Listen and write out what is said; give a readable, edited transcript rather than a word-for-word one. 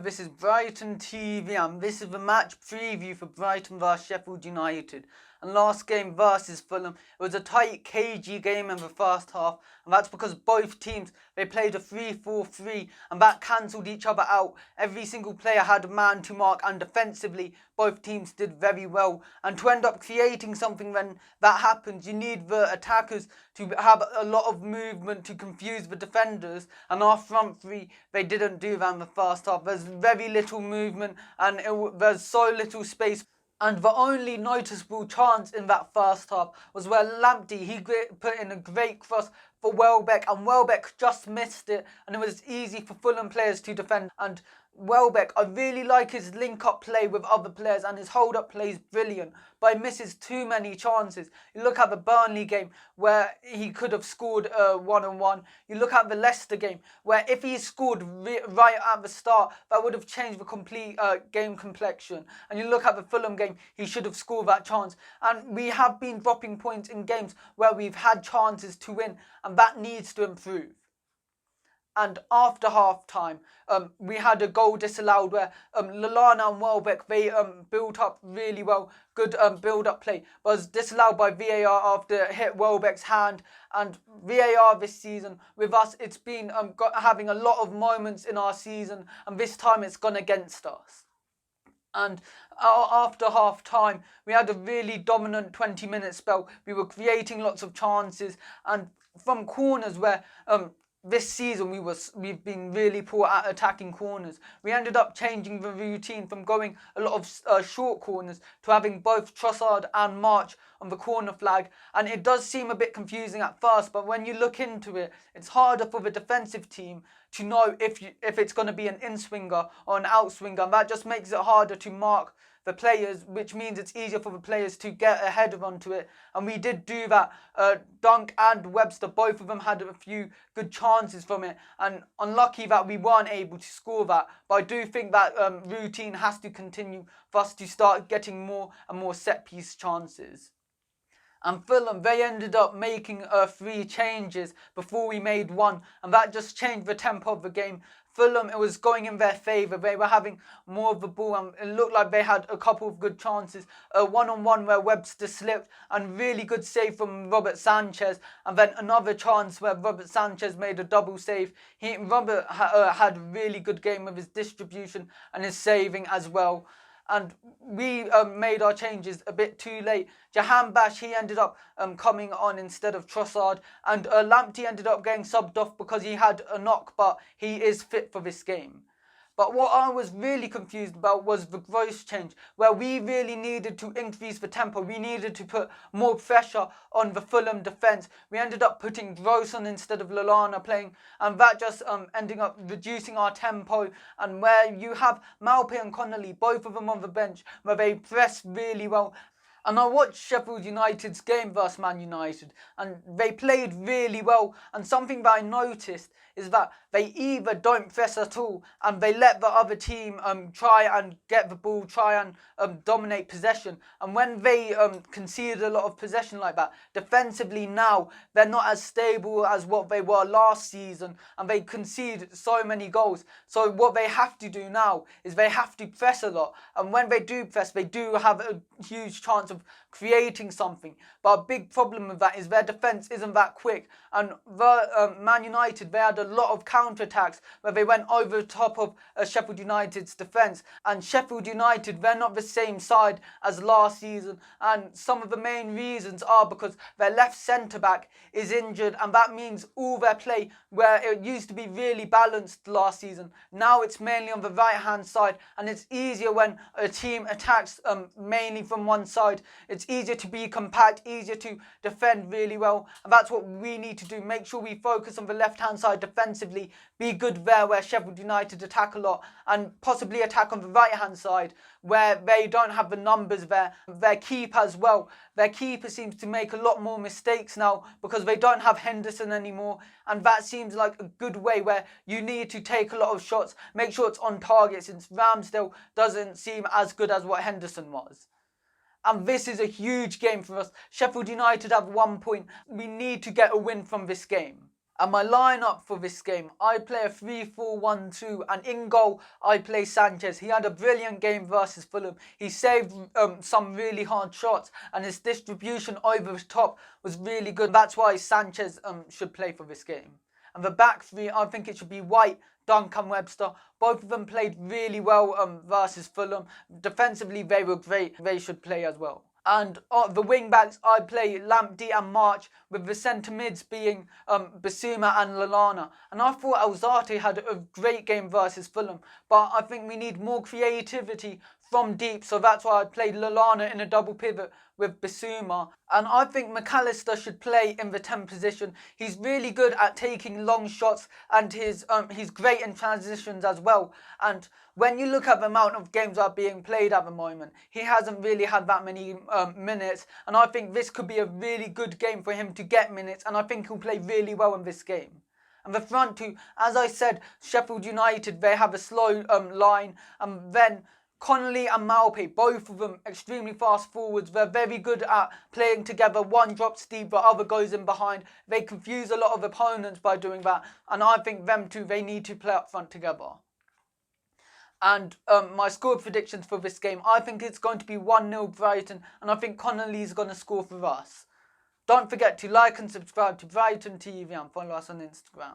This is Brighton TV and this is the match preview for Brighton vs Sheffield United. And last game versus Fulham, it was a tight, cagey game in the first half, and that's because both teams, they played a 3-4-3 and that cancelled each other out. Every single player had a man to mark, and defensively both teams did very well. And to end up creating something when that happens, you need the attackers to have a lot of movement to confuse the defenders, and our front three, they didn't do that in the first half. There's very little movement and there's so little space. And the only noticeable chance in that first half was where Lamptey, he put in a great cross for Welbeck, and Welbeck just missed it, and it was easy for Fulham players to defend. And Welbeck, I really like his link-up play with other players, and his hold-up play is brilliant, but he misses too many chances. You look at the Burnley game where he could have scored one-on-one. You look at the Leicester game where if he scored right at the start, that would have changed the complete game complexion. And you look at the Fulham game, he should have scored that chance. And we have been dropping points in games where we've had chances to win, and that needs to improve. And after half time, we had a goal disallowed where Lallana and Welbeck, they built up really well, good build-up play, but was disallowed by VAR after it hit Welbeck's hand. And VAR this season, with us, it's been having a lot of moments in our season, and this time it's gone against us. And after half time, we had a really dominant 20-minute spell. We were creating lots of chances, and from corners where this season we've been really poor at attacking corners. We ended up changing the routine from going a lot of short corners to having both Trossard and March on the corner flag, and it does seem a bit confusing at first, but when you look into it, it's harder for the defensive team to know if it's going to be an in-swinger or an out-swinger, and that just makes it harder to mark the players, which means it's easier for the players to get a header onto it. And we did do that. Dunk and Webster, both of them had a few good chances from it, and unlucky that we weren't able to score that. But I do think that routine has to continue for us to start getting more and more set-piece chances. And Fulham, they ended up making 3 changes before we made 1, and that just changed the tempo of the game. Fulham, it was going in their favour. They were having more of the ball, and it looked like they had a couple of good chances. One-on-one where Webster slipped, and really good save from Robert Sanchez. And then another chance where Robert Sanchez made a double save. Robert had a really good game with his distribution and his saving as well. And we made our changes a bit too late. Jahan Bash, he ended up coming on instead of Trossard, and Lamptey ended up getting subbed off because he had a knock, but he is fit for this game. But what I was really confused about was the Gross change, where we really needed to increase the tempo. We needed to put more pressure on the Fulham defence. We ended up putting Gross on instead of Lallana playing, and that just ending up reducing our tempo. And where you have Maupay and Connolly, both of them on the bench, where they press really well. And I watched Sheffield United's game versus Man United, and they played really well. And something that I noticed is that they either don't press at all, and they let the other team try and get the ball, try and dominate possession. And when they conceded a lot of possession like that, defensively now, they're not as stable as what they were last season, and they concede so many goals. So what they have to do now is they have to press a lot. And when they do press, they do have a huge chance of creating something. But a big problem with that is their defence isn't that quick. And Man United, they had a lot of counter-attacks where they went over the top of Sheffield United's defence. And Sheffield United, they're not the same side as last season. And some of the main reasons are because their left centre-back is injured, and that means all their play, where it used to be really balanced last season, now it's mainly on the right-hand side, and it's easier when a team attacks mainly from one side. It's easier to be compact, easier to defend really well, and that's what we need to do. Make sure we focus on the left-hand side defensively, be good there where Sheffield United attack a lot, and possibly attack on the right-hand side where they don't have the numbers there. Their keeper as well. Their keeper seems to make a lot more mistakes now because they don't have Henderson anymore, and that seems like a good way where you need to take a lot of shots, make sure it's on target, since Ramsdale doesn't seem as good as what Henderson was. And this is a huge game for us. Sheffield United have 1 point. We need to get a win from this game. And my lineup for this game, I play a 3-4-1-2, and in goal I play Sanchez. He had a brilliant game versus Fulham. He saved some really hard shots, and his distribution over the top was really good. That's why Sanchez should play for this game. And the back three, I think it should be White, Dunk and Webster. Both of them played really well versus Fulham. Defensively, they were great. They should play as well. And the wing backs, I play Lamptey and March, with the centre mids being Bissouma and Lallana. And I thought Alzate had a great game versus Fulham, but I think we need more creativity from deep, so that's why I played Lallana in a double pivot with Bissouma. And I think McAllister should play in the 10 position. He's really good at taking long shots, and he's great in transitions as well. And when you look at the amount of games that are being played at the moment, he hasn't really had that many minutes, and I think this could be a really good game for him to get minutes, and I think he'll play really well in this game. And the front two, as I said, Sheffield United, they have a slow line, and then Connolly and Malpe, both of them extremely fast forwards. They're very good at playing together. One drops deep, the other goes in behind. They confuse a lot of opponents by doing that, and I think them two, they need to play up front together. And my score predictions for this game, I think it's going to be 1-0 Brighton, and I think Connolly's going to score for us. Don't forget to like and subscribe to Brighton TV and follow us on Instagram.